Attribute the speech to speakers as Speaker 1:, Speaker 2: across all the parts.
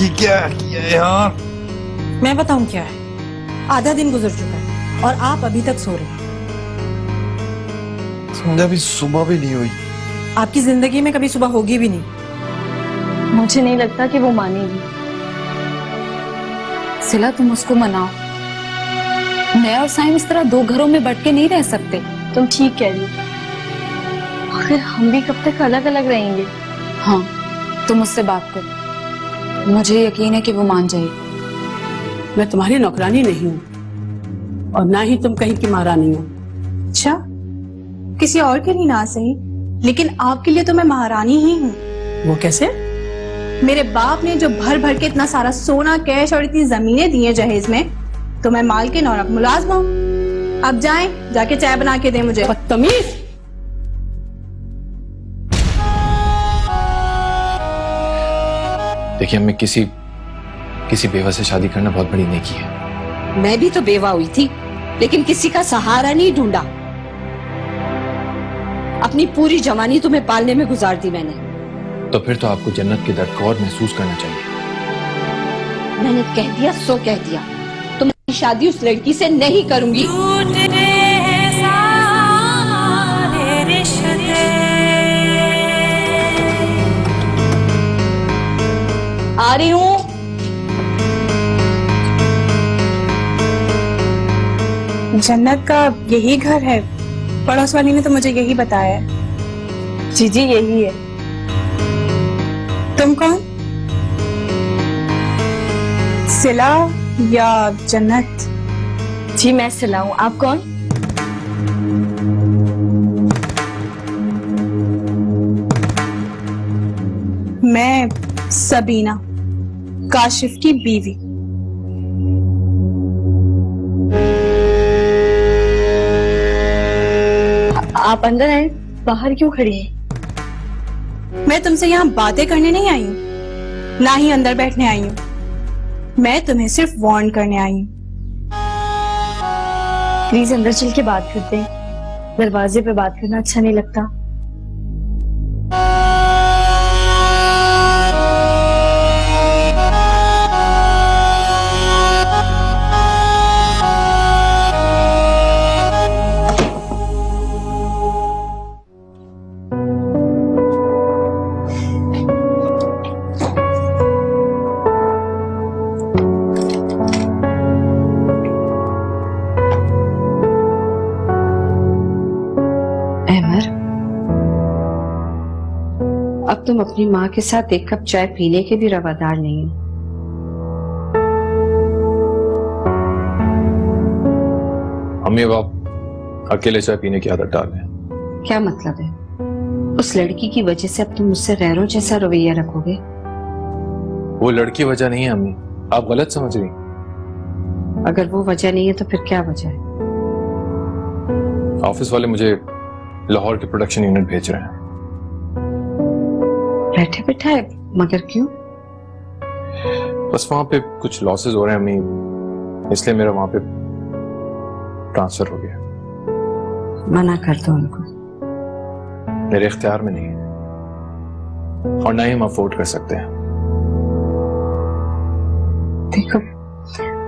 Speaker 1: ये क्या किया है यार?
Speaker 2: मैं बताऊं क्या है? आधा दिन गुजर चुका है और आप अभी तक सो रहे हैं।
Speaker 1: संध्या भी सुबह भी नहीं हुई।
Speaker 2: आपकी जिंदगी में कभी सुबह होगी भी नहीं।
Speaker 3: मुझे नहीं लगता कि वो मानेगी।
Speaker 4: सिला, तुम उसको मनाओ। मैं और साइम इस तरह दो घरों में बट के नहीं रह सकते।
Speaker 3: तुम ठीक कह रही हो। आखिर हम भी कब तक अलग अलग रहेंगे?
Speaker 4: हाँ, तुम उससे बात करो। मुझे यकीन है कि वो मान जाएगी।
Speaker 5: मैं तुम्हारी नौकरानी नहीं हूँ और ना ही तुम कहीं की महारानी हो।
Speaker 6: अच्छा, किसी और के लिए ना सही, लेकिन आपके लिए तो मैं महारानी ही हूँ।
Speaker 5: वो कैसे?
Speaker 6: मेरे बाप ने जो भर भर के इतना सारा सोना, कैश और इतनी जमीनें दी हैं जहेज में, तो मैं मालकिन और आप मुलाजिम हूँ। अब जाएं, जाके चाय बना के दें मुझे।
Speaker 5: बदतमीज!
Speaker 7: देखिए, हमें किसी बेवा से शादी करना बहुत बड़ी नेकी है।
Speaker 8: मैं भी तो बेवा हुई थी, लेकिन किसी का सहारा नहीं ढूंढा। अपनी पूरी जवानी तुम्हें पालने में गुजार दी मैंने।
Speaker 7: तो फिर तो आपको जन्नत के दर्द को और महसूस करना चाहिए।
Speaker 8: मैंने कह दिया सो कह दिया। तुम्हारी शादी उस लड़की से नहीं करूंगी। आ रही हूँ।
Speaker 6: जन्नत का यही घर है? पड़ोस वाली ने तो मुझे यही बताया है।
Speaker 3: जी जी, यही है।
Speaker 6: तुम कौन? सिला या जन्नत?
Speaker 3: जी, मैं सिला हूँ। आप कौन?
Speaker 6: मैं सबीना, काशिफ की बीवी।
Speaker 3: आप अंदर आए, बाहर क्यों खड़ी हैं?
Speaker 6: मैं तुमसे यहाँ बातें करने नहीं आई हूँ, ना ही अंदर बैठने आई हूँ। मैं तुम्हें सिर्फ वार्न करने आई हूँ।
Speaker 3: प्लीज अंदर चल के बात करते हैं। दरवाजे पे बात करना अच्छा नहीं लगता।
Speaker 8: अब तुम अपनी माँ के साथ एक कप चाय पीने के भी रवादार नहीं हो।
Speaker 7: अम्मी, अब आप अकेले चाय पीने की आदत डाल लें।
Speaker 8: क्या मतलब है? उस लड़की की वजह से अब तुम मुझसे गैरों जैसा रवैया रखोगे?
Speaker 7: वो लड़की वजह नहीं है अम्मी, आप गलत समझ रही।
Speaker 8: अगर वो वजह नहीं है तो फिर क्या वजह है?
Speaker 7: ऑफिस वाले मुझे लाहौर के प्रोडक्शन यूनिट भेज रहे हैं।
Speaker 8: बैठे बैठाए? मगर क्यों?
Speaker 7: बस वहां पे कुछ लॉसेस हो रहे हैं अम्मी, इसलिए मेरा वहां पे ट्रांसफर हो गया।
Speaker 8: मना कर दो उनको।
Speaker 7: मेरे इख्तियार में नहीं है और ना ही हम अफोर्ड कर सकते हैं।
Speaker 8: देखो,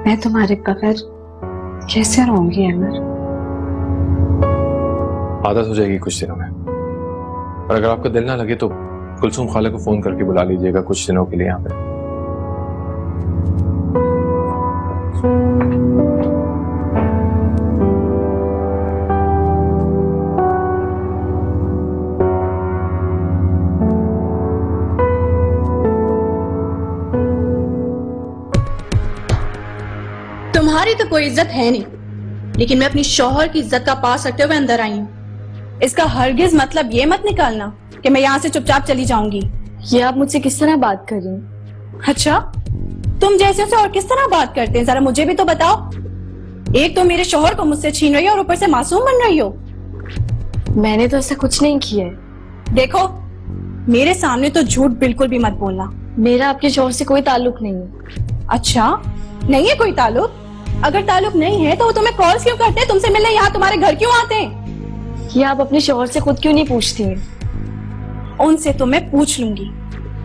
Speaker 8: मैं तुम्हारे बगैर कैसे रहूंगी अमर?
Speaker 7: आदत हो जाएगी कुछ दिनों में। और अगर आपका दिल ना लगे तो कुलसूम खाला को फोन करके बुला लीजिएगा कुछ दिनों के लिए यहाँ पे।
Speaker 6: तुम्हारी तो कोई इज्जत है नहीं, लेकिन मैं अपनी शौहर की इज्जत का पास रखते हुए अंदर आई हूँ। इसका हरगिज मतलब ये मत निकालना कि मैं यहाँ से चुपचाप चली जाऊंगी।
Speaker 3: ये आप मुझसे किस तरह बात कर रही हैं?
Speaker 6: अच्छा, तुम जैसे से और किस तरह बात करते हैं, जरा मुझे भी तो बताओ। एक तो मेरे शौहर को मुझसे छीन रही हो और ऊपर से मासूम बन रही हो।
Speaker 3: मैंने तो ऐसा कुछ नहीं किया है।
Speaker 6: देखो, मेरे सामने तो झूठ बिल्कुल भी मत बोलना।
Speaker 3: मेरा आपके शौहर से कोई ताल्लुक नहीं है।
Speaker 6: अच्छा, नहीं है कोई ताल्लुक? अगर ताल्लुक नहीं है तो वो तुम्हें कॉल्स क्यों करते हैं, तुमसे मिलने यहाँ तुम्हारे घर क्यों आते हैं?
Speaker 3: ये आप अपने शौहर से खुद क्यों नहीं पूछती हैं?
Speaker 6: उनसे तो मैं पूछ लूंगी,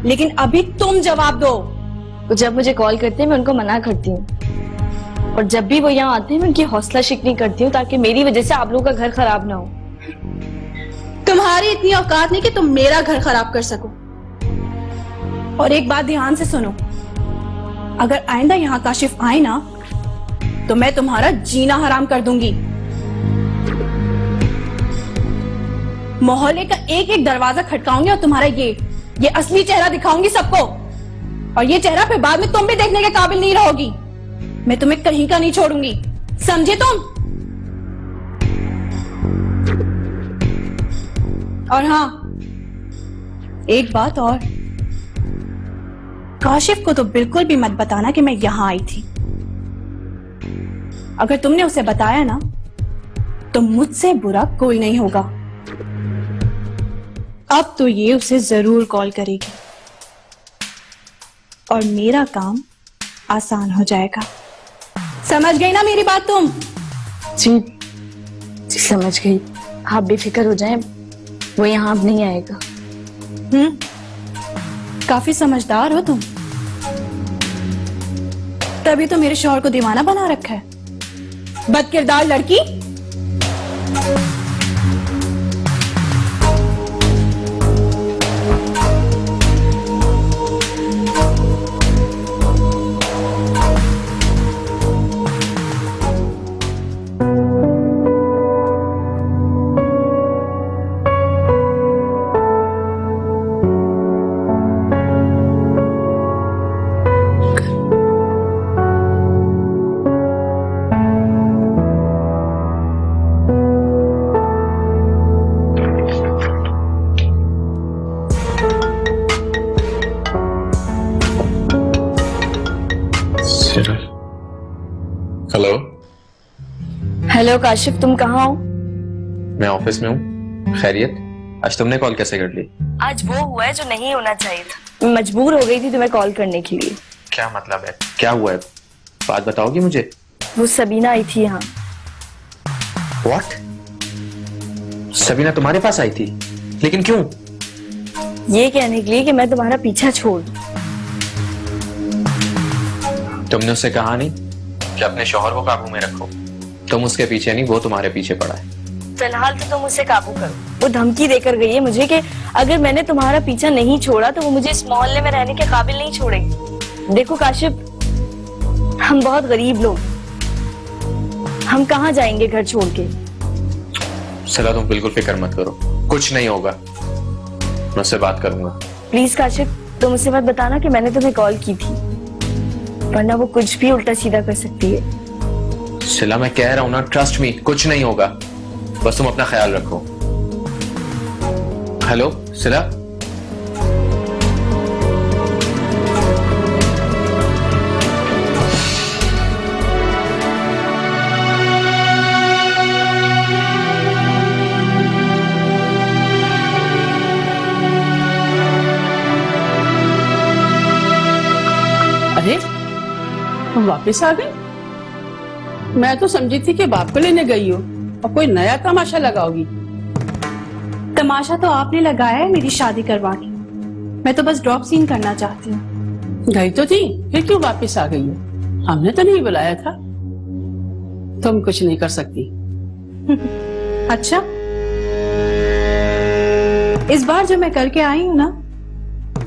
Speaker 6: लेकिन अभी तुम जवाब दो।
Speaker 3: वो जब मुझे कॉल करते हैं मैं उनको मना करती हूँ, और जब भी वो यहाँ आते हैं मैं उनकी हौसला शिकनी करती हूँ ताकि मेरी वजह से आप लोगों का घर खराब ना हो।
Speaker 6: तुम्हारी इतनी औकात नहीं कि तुम मेरा घर खराब कर सको। और एक बात ध्यान से सुनो, अगर आइंदा यहाँ काशिफ आए ना तो मैं तुम्हारा जीना हराम कर दूंगी। मोहल्ले का एक एक दरवाजा खटकाऊंगी और तुम्हारा ये असली चेहरा दिखाऊंगी सबको, और ये चेहरा फिर बाद में तुम भी देखने के काबिल नहीं रहोगी। मैं तुम्हें कहीं का नहीं छोड़ूंगी, समझे तुम? और हाँ, एक बात और, काशिफ को तो बिल्कुल भी मत बताना कि मैं यहां आई थी। अगर तुमने उसे बताया ना तो मुझसे बुरा कोई नहीं होगा। अब तो ये उसे जरूर कॉल करेगी और मेरा काम आसान हो जाएगा। समझ गई ना मेरी बात तुम?
Speaker 3: जी समझ गई। आप बेफिक्र हो जाएं, वो यहाँ अब नहीं आएगा।
Speaker 6: काफी समझदार हो तुम, तभी तो मेरे शौहर को दीवाना बना रखा है। बदकिरदार लड़की।
Speaker 7: हेलो।
Speaker 3: हेलो काशिफ, तुम कहाँ हो?
Speaker 7: मैं ऑफिस में हूँ। खैरियत? आज तुमने कॉल कैसे कर ली?
Speaker 3: आज वो हुआ है जो नहीं होना चाहिए था। मैं मजबूर हो गई थी तुम्हें कॉल करने के लिए।
Speaker 7: क्या मतलब है? क्या हुआ है? बात बताओगी मुझे?
Speaker 3: वो सबीना आई थी यहाँ।
Speaker 7: What? सबीना तुम्हारे पास आई थी? लेकिन क्यों?
Speaker 3: ये कहने के लिए कि मैं तुम्हारा पीछा छोड़ दूं।
Speaker 7: तुमने उससे कहा नहीं कि अपने शौहर को काबू में रखो? तुम उसके पीछे नहीं, वो तुम्हारे पीछे पड़ा है।
Speaker 3: फिलहाल तो तुम उसे काबू करो। वो धमकी देकर गई है मुझे कि अगर मैंने तुम्हारा पीछा नहीं छोड़ा तो वो मुझे इस मोहल्ले में रहने के काबिल नहीं छोड़ेगी। देखो काशिफ, हम बहुत गरीब लोग, हम कहाँ जाएंगे घर छोड़ के।
Speaker 7: सला तुम बिल्कुल फिक्र मत करो, कुछ नहीं होगा। मैं उससे बात करूंगा।
Speaker 3: प्लीज काशिफ, तुम उसे मत बताना कि मैंने तुम्हें कॉल की थी, वरना वो कुछ भी उल्टा सीधा कर सकती है।
Speaker 7: सिला मैं कह रहा हूं ना, ट्रस्ट मी, कुछ नहीं होगा। बस तुम अपना ख्याल रखो। हेलो सिला?
Speaker 5: अरे तुम वापस आ गई? मैं तो समझी थी कि बाप को लेने गई हो और कोई नया तमाशा लगाओगी।
Speaker 6: तमाशा तो आपने लगाया है मेरी शादी करवा के। मैं तो बस ड्रॉप सीन करना चाहती हूँ।
Speaker 5: गई तो थी, फिर क्यों वापस आ गई हो? हमने तो नहीं बुलाया था। तुम कुछ नहीं कर सकती।
Speaker 6: अच्छा, इस बार जो मैं करके आई हूँ ना,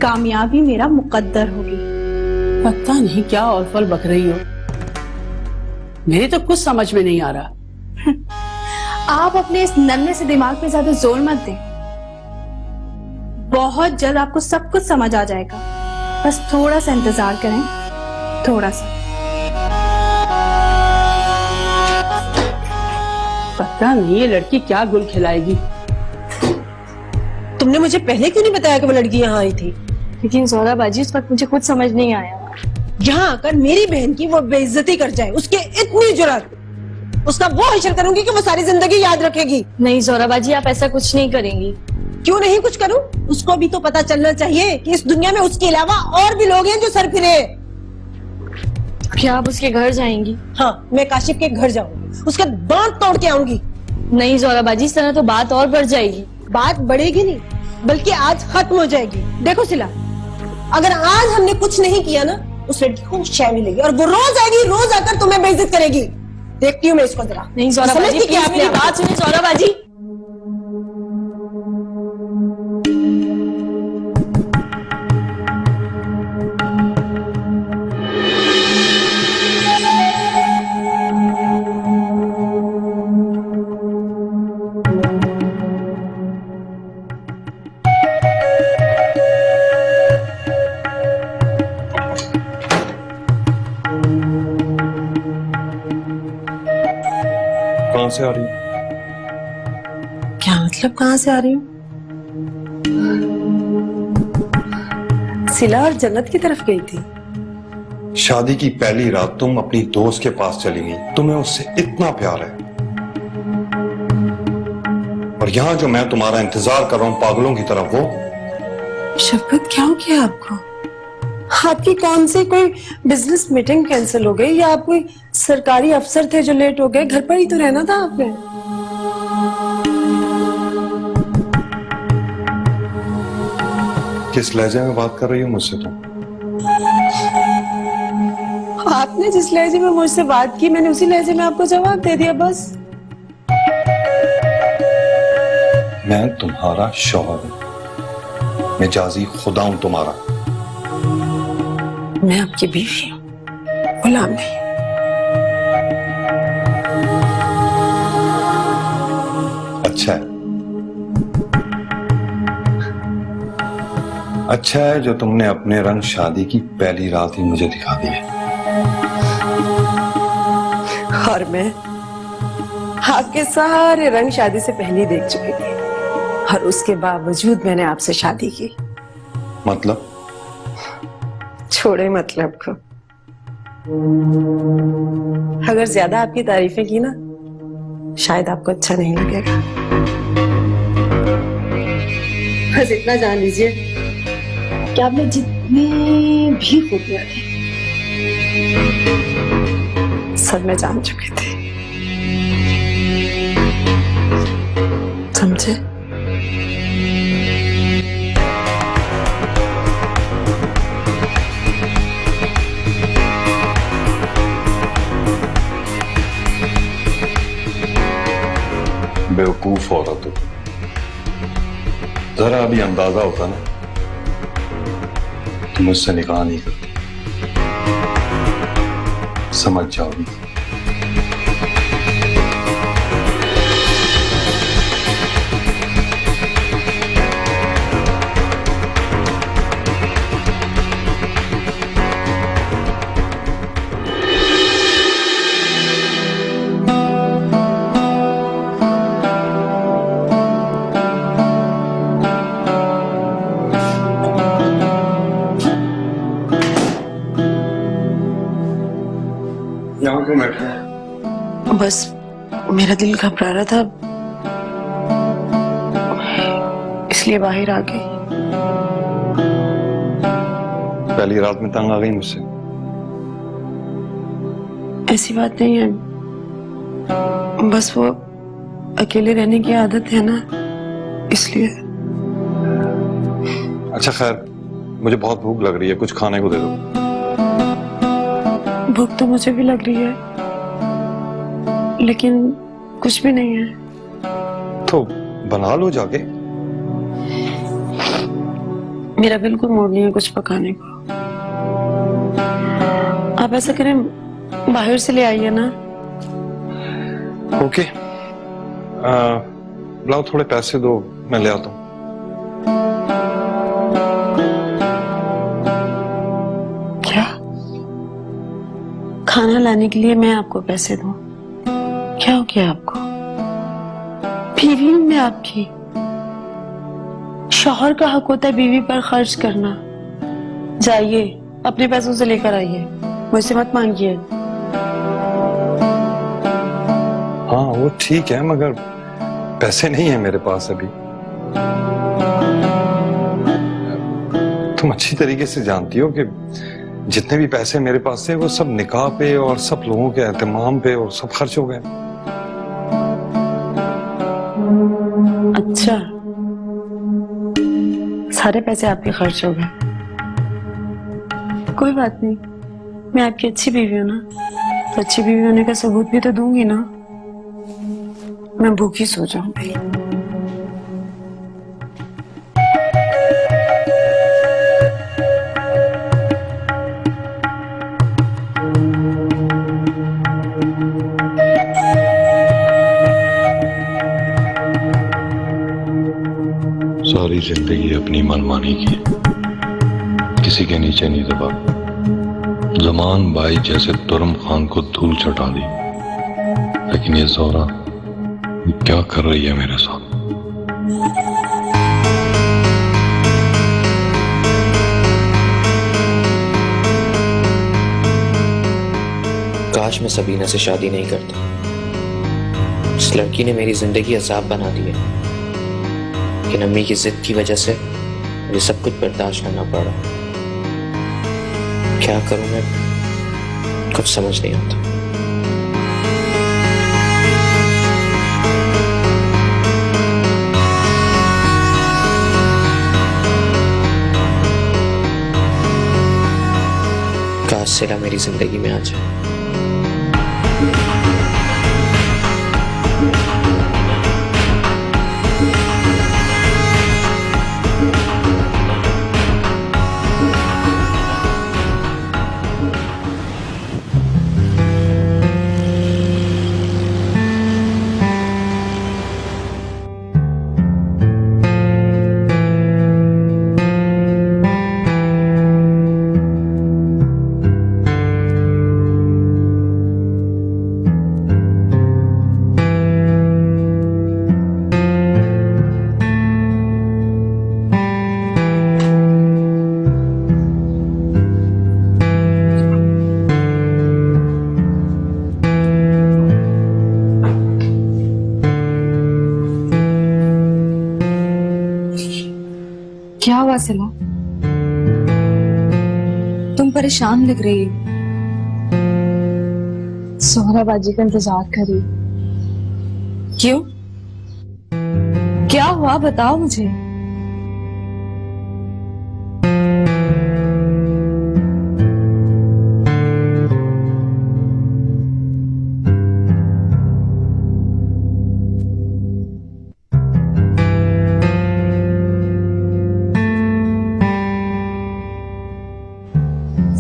Speaker 6: कामयाबी मेरा मुकद्दर होगी।
Speaker 5: पता नहीं क्या और फल बक रही हो, मेरे तो कुछ समझ में नहीं आ रहा।
Speaker 6: आप अपने इस नन्हे से दिमाग पे ज्यादा जोर मत दें। बहुत जल्द आपको सब कुछ समझ आ जाएगा। बस थोड़ा सा इंतजार करें, थोड़ा सा।
Speaker 5: पता नहीं ये लड़की क्या गुल खिलाएगी।
Speaker 9: तुमने मुझे पहले क्यों नहीं बताया कि वो लड़की यहाँ आई थी?
Speaker 3: लेकिन जोहरा बाजी, उस वक्त मुझे कुछ समझ नहीं आया।
Speaker 9: यहाँ आकर मेरी बहन की वो बेइज्जती कर जाए, उसके इतनी जुर्रत, उसका वो हशर करूंगी कि वो सारी जिंदगी याद रखेगी।
Speaker 3: नहीं जोहरा बाजी, आप ऐसा कुछ नहीं करेंगी।
Speaker 9: क्यों नहीं कुछ करूं? उसको भी तो पता चलना चाहिए कि इस दुनिया में उसके अलावा और भी लोग हैं जो सर फिरे।
Speaker 3: क्या आप उसके घर जाएंगी?
Speaker 9: हाँ, मैं काशिफ के घर जाऊंगी, उसके दांत तोड़ के आऊंगी।
Speaker 3: नहीं जोहरा बाजी, इस तरह तो बात और बढ़ जाएगी।
Speaker 9: बात बढ़ेगी नहीं, बल्कि आज खत्म हो जाएगी। देखो सिला, अगर आज हमने कुछ नहीं किया ना उस लड़की को शय मिलेगी और वो रोज आएगी, रोज आकर तुम्हें बेइज्जत करेगी। देखती हूँ मैं इसको जरा।
Speaker 3: नहीं ज़ोरा बाजी,
Speaker 9: समझती क्या
Speaker 3: प्लीज मेरी
Speaker 9: अपने आप
Speaker 3: बात सुनिए ज़ोरा बाजी।
Speaker 7: कहाँ से आ रही है?
Speaker 2: क्या मतलब कहाँ से आ रही हूँ? सिला और जन्नत की तरफ गई थी।
Speaker 1: शादी की पहली रात तुम अपनी दोस्त के पास चली गई, तुम्हें उससे इतना प्यार है, और यहाँ जो मैं तुम्हारा इंतजार कर रहा हूँ पागलों की तरह, वो
Speaker 2: शफकत क्या हो गया आपको? आपकी कौन सी कोई बिजनेस मीटिंग कैंसिल हो गई या आप कोई सरकारी अफसर थे जो लेट हो गए? घर पर ही तो रहना था आपने।
Speaker 1: किस लहजे में बात कर रही हो मुझसे तुम?
Speaker 2: आपने जिस लहजे में मुझसे बात की मैंने उसी लहजे में आपको जवाब दे दिया बस।
Speaker 1: मैं तुम्हारा शौहर हूं, मिजाजी खुदा हूं तुम्हारा।
Speaker 2: मैं आपकी बीवी हूँ, गुलाम नहीं।
Speaker 1: अच्छा है, अच्छा है जो तुमने अपने रंग शादी की पहली रात ही मुझे दिखा दिए।
Speaker 2: और मैं आपके सारे रंग शादी से पहले ही देख चुकी थी, और उसके बावजूद मैंने आपसे शादी की।
Speaker 1: मतलब?
Speaker 2: छोड़े मतलब को। अगर ज्यादा आपकी तारीफें की ना शायद आपको अच्छा नहीं लगेगा। बस इतना जान लीजिए कि आपने जितनी भी खूबियां थी सब मैं जान चुकी थी। समझे?
Speaker 1: बेवकूफ औरत हो। जरा अभी अंदाजा होता ना तो मुझसे निकाह नहीं करती, समझ जाओगी। यहाँ क्यों बैठे हैं?
Speaker 2: बस मेरा दिल घबरा रहा था इसलिए बाहर आ गई।
Speaker 1: पहली रात में तंग आ गई मुझसे?
Speaker 2: ऐसी बात नहीं है, बस वो अकेले रहने की आदत है ना, इसलिए।
Speaker 1: अच्छा खैर, मुझे बहुत भूख लग रही है, कुछ खाने को दे दो।
Speaker 2: भूख तो मुझे भी लग रही है, लेकिन कुछ भी नहीं है।
Speaker 1: तो बना लो जाके।
Speaker 2: मेरा बिल्कुल मूड नहीं है कुछ पकाने को। आप ऐसा करें, बाहर से ले आइए ना।
Speaker 1: ओके, लाओ थोड़े पैसे दो, मैं ले आता हूँ।
Speaker 2: क्या? खाना लाने के लिए मैं आपको पैसे दूं? क्या हो गया आपको? बीवी हूं मैं आपकी। शौहर का हक होता है बीवी पर खर्च करना। जाइए अपने पैसों से लेकर आइए, मुझसे मत मांगिए।
Speaker 1: हाँ वो ठीक है, मगर पैसे नहीं है मेरे पास अभी। तुम अच्छी तरीके से जानती हो कि जितने भी पैसे मेरे पास थे वो सब निकाह पे और सब लोगों के एहतमाम पे और सब खर्च हो गए।
Speaker 2: अच्छा, सारे पैसे आपके खर्च हो गए। कोई बात नहीं, मैं आपकी अच्छी बीवी हूँ ना, तो अच्छी बीवी होने का सबूत भी तो दूंगी ना। मैं भूखी सो जाऊं भाई।
Speaker 1: सारी जिंदगी अपनी मनमानी की, किसी के नीचे नहीं दबा। जमान भाई जैसे तुरम खान को धूल चटा दी, लेकिन ये ज़ोहरा क्या कर रही है मेरे साथ?
Speaker 10: काश मैं सबीना से शादी नहीं करता। इस लड़की ने मेरी जिंदगी अजाब बना दी है, लेकिन अम्मी की जिद की वजह से मुझे सब कुछ बर्दाश्त करना पड़ा। क्या करूं मैं, कुछ समझ नहीं आता। काश सिला मेरी जिंदगी में आ जाए।
Speaker 4: क्या हुआ सिला? तुम परेशान लग रही हो। सोहरा बाजी का इंतजार कर रही हो। क्यों? क्या हुआ बताओ मुझे।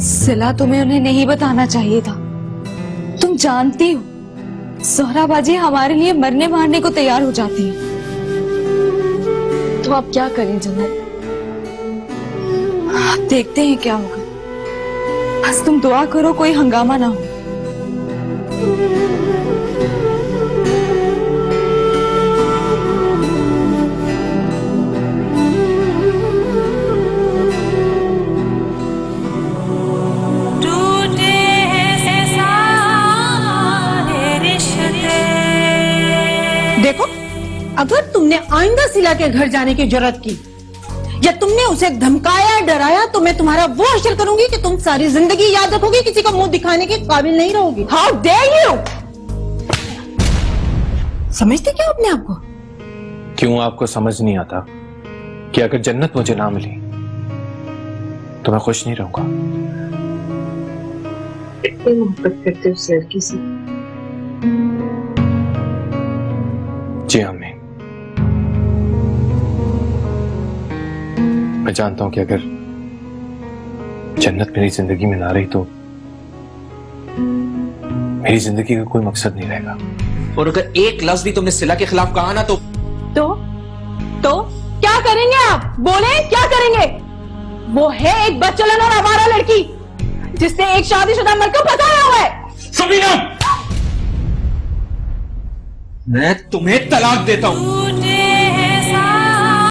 Speaker 4: सिला, तुम्हें उन्हें नहीं बताना चाहिए था। तुम जानती हो सोहराबाजी हमारे लिए मरने मारने को तैयार हो जाती है। तो अब क्या करें जन्नत? देखते हैं क्या होगा। बस तुम दुआ करो कोई हंगामा ना हो।
Speaker 9: देखो, अगर तुमने आइंदा सिला के घर जाने की जरूरत की या तुमने उसे धमकाया डराया तो मैं तुम्हारा वो हश्र करूंगी कि तुम सारी जिंदगी याद रखोगी, किसी को मुंह दिखाने के काबिल नहीं रहोगी। How dare you! समझते क्या अपने आप को?
Speaker 7: क्यों आपको समझ नहीं आता कि अगर जन्नत मुझे ना मिली तो मैं खुश नहीं रहूंगा?
Speaker 2: इतनी मोहब्बत करते उस लड़की से।
Speaker 7: जी अम्मी, मैं जानता हूं कि अगर जन्नत मेरी जिंदगी में ना रही तो मेरी जिंदगी का कोई मकसद नहीं रहेगा।
Speaker 10: और अगर एक लफ्ज भी तुमने सिला के खिलाफ कहा ना तो
Speaker 6: क्या करेंगे आप? बोले क्या करेंगे? वो है एक बदचलन और आवारा लड़की जिसने एक शादीशुदा मर्द को फंसाया हुआ है।
Speaker 10: सबीना, मैं तुम्हें तलाक देता हूं।